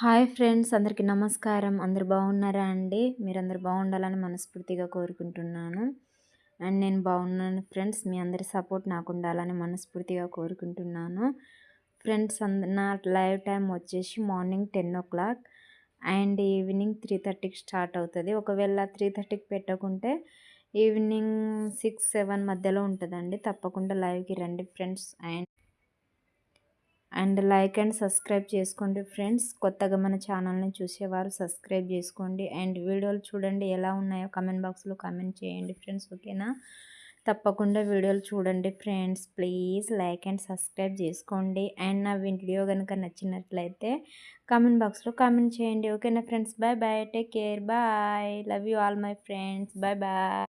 Hi friends, అందరికీ నమస్కారం. అందరూ బాగున్నారా అండి? మీరందరూ బాగుండాలని మనస్ఫూర్తిగా కోరుకుంటున్నాను. అండ్ నేను బాగున్నాను ఫ్రెండ్స్. మీ అందరి సపోర్ట్ నాకు ఉండాలని మనస్ఫూర్తిగా కోరుకుంటున్నాను. ఫ్రెండ్స్, నా లైవ్ టైం వచ్చేసి మార్నింగ్ 10:00 అండ్ ఈవినింగ్ 3:30కి స్టార్ట్ అవుతుంది. ఒకవేళ 3:30కి పెట్టకుంటే ఈవినింగ్ 6, 7 మధ్యలో ఉంటుందండి. తప్పకుండా లైవ్కి రండి friends. And like and subscribe చేసుకోండి ఫ్రెండ్స్. కొత్తగా మన ఛానల్ని చూసేవారు సబ్స్క్రైబ్ చేసుకోండి. అండ్ వీడియోలు చూడండి, ఎలా ఉన్నాయో కామెంట్ బాక్స్లో కామెంట్ చేయండి ఫ్రెండ్స్. ఓకేనా? తప్పకుండా వీడియోలు చూడండి friends. Please like and subscribe చేసుకోండి. అండ్ నా వీడియో కనుక నచ్చినట్లయితే కామెంట్ బాక్స్లో కామెంట్ చేయండి. ఓకేనా friends? Bye bye, take care, bye, love you all my friends, bye bye.